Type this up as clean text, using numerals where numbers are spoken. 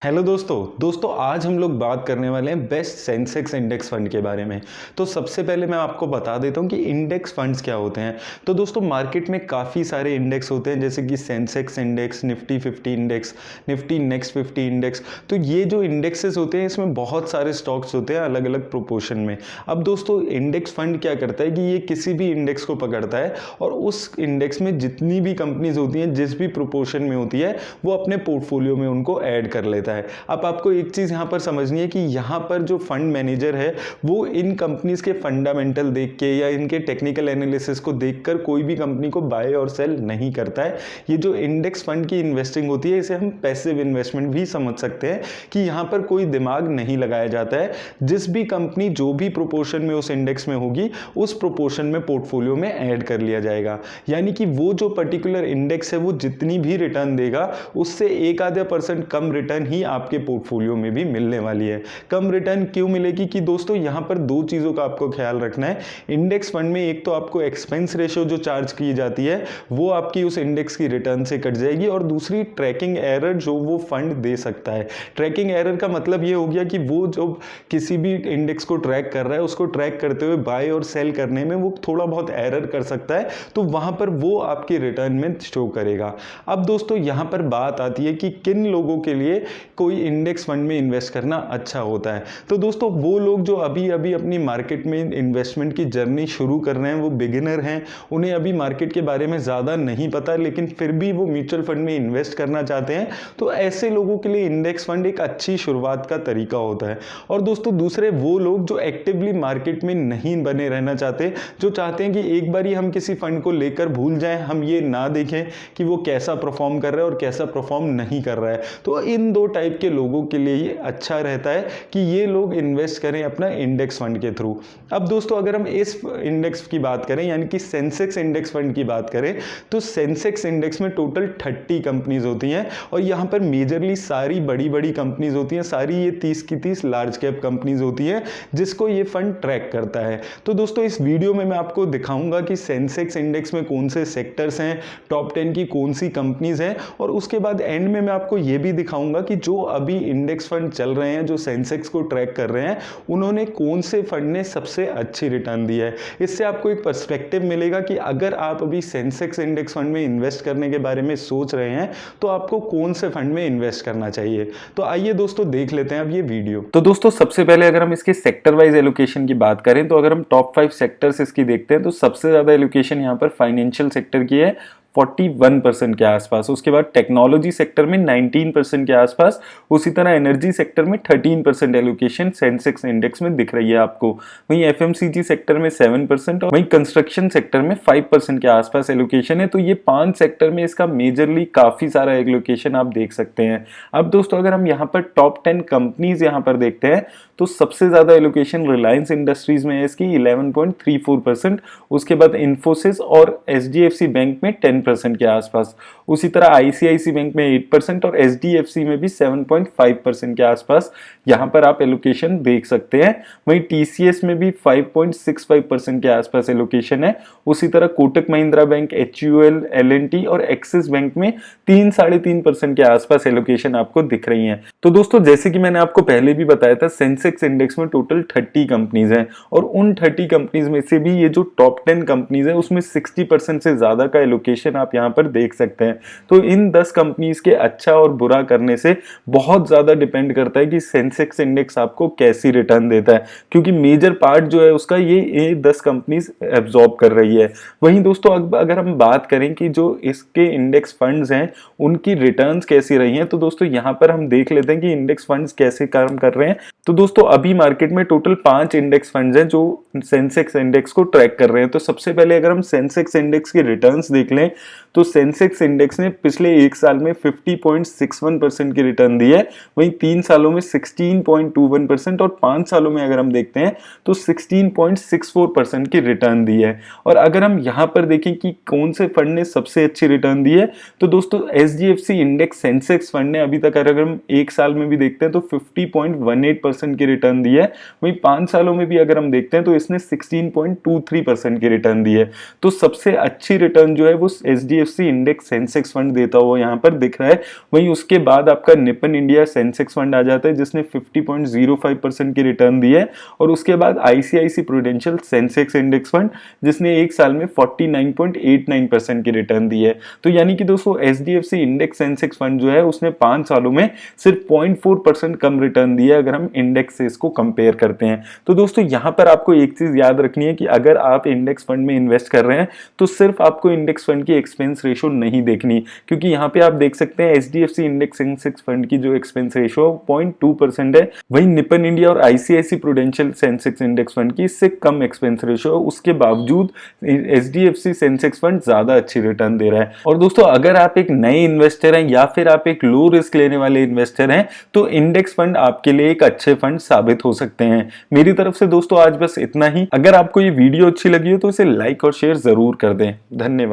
Hello दोस्तों आज हम लोग बात करने वाले हैं बेस्ट सेंसेक्स इंडेक्स फंड के बारे में। तो सबसे पहले मैं आपको बता देता हूं कि इंडेक्स फंड्स क्या होते हैं। तो दोस्तों मार्केट में काफ़ी सारे इंडेक्स होते हैं, जैसे कि Sensex index, Nifty 50 index, Nifty next 50 index. तो ये जो इंडेक्सेस होते हैं इसमें बहुत सारे स्टॉक्स होते हैं अलग अलग प्रोपोर्शन में। अब दोस्तों इंडेक्स फंड क्या करता है कि ये किसी भी इंडेक्स को पकड़ता है और उस इंडेक्स में जितनी भी कंपनीज होती हैं जिस भी प्रोपोर्शन में होती है वो अपने पोर्टफोलियो में उनको ऐड कर लेता है। अब आपको एक चीज़ यहाँ पर समझनी है कि यहाँ पर जो फंड मैनेजर है वो इन कंपनीज के फंडामेंटल देख के या इनके टेक्निकल एनालिसिस को देखकर कोई भी कंपनी को बाय और सेल नहीं करता है। ये जो इंडेक्स फंड की इन्वेस्टिंग होती है इसे हम पैसिव इन्वेस्टमेंट भी समझ सकते हैं कि यहाँ पर कोई दिमाग नहीं लगाया जाता है। जिस भी कंपनी जो भी प्रोपोर्शन में उस इंडेक्स में होगी उस प्रोपोर्शन में पोर्टफोलियो में ऐड कर लिया जाएगा। यानी कि वो जो पर्टिकुलर इंडेक्स है वो जितनी भी रिटर्न देगा उससे 1-आधा% कम रिटर्न ही आपके पोर्टफोलियो में भी मिलने वाली है। कम रिटर्न क्यों मिलेगी कि दोस्तों यहां पर दो चीजों का आपको ख्याल रखना है। इंडेक्स फंड में एक तो आपको एक्सपेंस रेशियो जो चार्ज की जाती है वो आपकी उस इंडेक्स की रिटर्न से कट जाएगी, और दूसरी ट्रैकिंग एरर जो वो फंड दे सकता है। ट्रैकिंग एरर का मतलब ये हो गया कि वो जो किसी भी इंडेक्स को ट्रैक कर रहा है उसको ट्रैक करते हुए बाय और सेल करने में वो थोड़ा बहुत एरर कर सकता है, तो वहां पर वो आपके रिटर्न में शो करेगा। अब दोस्तों यहां पर बात आती है कि किन लोगों के लिए कोई इंडेक्स फंड में इन्वेस्ट करना अच्छा होता है। तो दोस्तों वो लोग जो अभी अभी अपनी मार्केट में इन्वेस्टमेंट की जर्नी शुरू कर रहे हैं, वो बिगिनर हैं, उन्हें अभी मार्केट के बारे में ज़्यादा नहीं पता लेकिन फिर भी वो म्यूचुअल फंड में इन्वेस्ट करना चाहते हैं, तो ऐसे लोगों के लिए इंडेक्स फंड एक अच्छी शुरुआत का तरीका होता है। और दोस्तों दूसरे वो लोग जो एक्टिवली मार्केट में नहीं बने रहना चाहते, जो चाहते हैं कि एक बार ही हम किसी फंड को लेकर भूल जाएं, हम ये ना देखें कि वो कैसा परफॉर्म कर रहा है और कैसा परफॉर्म नहीं कर रहा है, तो इन दो टाइप के लोगों के लिए ये अच्छा रहता है कि ये लोग इन्वेस्ट करें अपना इंडेक्स फंड के थ्रू। अब दोस्तों अगर हम इस इंडेक्स की बात करें यानी कि सेंसेक्स इंडेक्स फंड की बात करें, तो सेंसेक्स इंडेक्स में टोटल 30 कंपनीज होती हैं और यहाँ पर मेजरली सारी बड़ी बड़ी कंपनीज होती हैं, सारी ये 30 की 30 लार्ज कैप कंपनीज होती हैं जिसको ये फंड ट्रैक करता है। तो दोस्तों इस वीडियो में मैं आपको दिखाऊंगा कि सेंसेक्स इंडेक्स में कौन से सेक्टर्स हैं, टॉप 10 की कौन सी कंपनीज हैं, और उसके बाद एंड में मैं आपको ये भी दिखाऊंगा कि जो अभी इंडेक्स फंड चल रहे हैं जो सेंसेक्स को ट्रैक कर रहे हैं उन्होंने कौन से फंड ने सबसे अच्छी रिटर्न दी है। इससे आपको एक पर्सपेक्टिव मिलेगा कि अगर आप अभी सेंसेक्स इंडेक्स फंड में इन्वेस्ट करने के बारे में सोच रहे हैं तो आपको कौन से फंड में इन्वेस्ट करना चाहिए। तो आइए दोस्तों देख लेते हैं अब ये वीडियो। तो दोस्तों सबसे पहले अगर हम इसके सेक्टर वाइज एलोकेशन की बात करें तो अगर हम टॉप 5 सेक्टर्स इसकी देखते हैं तो सबसे ज्यादा एलोकेशन यहाँ पर फाइनेंशियल सेक्टर की है 41% के आसपास। उसके बाद टेक्नोलॉजी सेक्टर में 19% के आसपास, उसी तरह एनर्जी सेक्टर में 13% एलोकेशन सेंसेक्स इंडेक्स में दिख रही है आपको। वहीं एफएमसीजी सेक्टर में 7% और वहीं कंस्ट्रक्शन सेक्टर में 5% के आसपास एलोकेशन है। तो ये 5 सेक्टर में इसका मेजरली काफी सारा एलोकेशन आप देख सकते हैं। अब दोस्तों अगर हम यहाँ पर टॉप 10 कंपनीज यहाँ पर देखते हैं तो सबसे ज्यादा एलोकेशन रिलायंस इंडस्ट्रीज में है इसकी 11.34%, उसके बाद इन्फोसिस और एचडीएफसी बैंक में 10% के आसपास, उसी तरह आईसीआईसी बैंक में 8% और एचडीएफसी में भी 7.5% के आसपास यहां पर आप एलोकेशन देख सकते हैं। वहीं टीसीएस में भी 5.65% के आसपास एलोकेशन है। उसी तरह Kotak Mahindra bank, HUL, L and T और एक्सिस बैंक में 3-3.5% के आसपास एलोकेशन आपको दिख रही है। तो दोस्तों जैसे कि मैंने आपको पहले भी बताया था सेंसेक्स इंडेक्स में टोटल 30 कंपनीज हैं और उन 30 कंपनीज में से भी ये जो टॉप 10 कंपनीज है उसमें 60% से ज्यादा का एलोकेशन आप यहाँ पर देख सकते हैं। तो इन 10 कंपनीज के अच्छा और बुरा करने से बहुत ज्यादा डिपेंड करता है कि सेंसेक्स इंडेक्स आपको कैसी रिटर्न देता है, क्योंकि मेजर पार्ट जो है उसका ये 10 कंपनीज एब्जॉर्ब कर रही है। वहीं दोस्तों अगर हम बात करें कि जो इसके इंडेक्स फंड्स हैं उनकी रिटर्न्स कैसी रही हैं, तो दोस्तों यहाँ पर हम देख लेते हैं कि इंडेक्स फंड्स कैसे काम कर रहे हैं। तो दोस्तों अभी मार्केट में टोटल 5 इंडेक्स फंड्स हैं जो सेंसेक्स इंडेक्स को ट्रैक कर रहे हैं। तो सबसे पहले अगर हम सेंसेक्स इंडेक्स की रिटर्न्स देख लें तो सेंसेक्स इंडेक्स ने पिछले एक साल में 50.61% की रिटर्न दी है, वहीं 3 सालों में 16.21% और 5 सालों में अगर हम देखते हैं तो 16.64% की रिटर्न दी है। और अगर हम यहाँ पर देखें कि कौन से फंड ने सबसे अच्छी रिटर्न दी है, तो दोस्तों एचडीएफसी इंडेक्स सेंसेक्स फंड ने अभी तक अगर हम एक साल में भी देखते हैं तो 50.18% की रिटर्न दी है, वहीं 5 सालों में भी अगर हम देखते हैं तो इसने 16.23% की रिटर्न दी है। तो सबसे अच्छी रिटर्न जो है वो HDFC इंडेक्स सेंसेक्स फंड देता हुआ यहाँ पर दिख रहा है। वहीं उसके बाद आपका निपन इंडिया सेंसेक्स फंड आ जाता है जिसने 50.05% की रिटर्न दी है, और उसके बाद ICICI prudential Sensex index fund जिसने एक साल में 49.89% की रिटर्न दी है। तो यानी कि दोस्तों HDFC इंडेक्स सेंसेक्स फंड जो है उसने 5 सालों में सिर्फ 0.4% कम रिटर्न दिया है अगर हम इंडेक्स से इसको कंपेयर करते हैं। तो दोस्तों यहाँ पर आपको एक चीज याद रखनी है कि अगर आप इंडेक्स फंड में इन्वेस्ट कर रहे हैं तो सिर्फ आपको इंडेक्स फंड की एक्सपेंस रेशो नहीं देखनी, क्योंकि यहाँ पे आप देख सकते हैं HDFC इंडेक्स सेंसेक्स फंड की जो एक्सपेंस रेशो 0.2% है, वहीं निपन इंडिया और ICICI prudential Sensex index fund की इससे कम एक्सपेंस रेशो है। उसके बावजूद HDFC सेंसेक्स फंड ज्यादा अच्छी रिटर्न दे रहा है। और दोस्तों अगर आप एक नए इन्वेस्टर हैं या फिर आप एक लो रिस्क लेने वाले इन्वेस्टर हैं तो इंडेक्स फंड आपके लिए एक अच्छे फंड साबित हो सकते हैं। मेरी तरफ से दोस्तों आज बस इतना ही। अगर आपको ये वीडियो अच्छी लगी हो तो इसे लाइक और शेयर जरूर कर दें। धन्यवाद।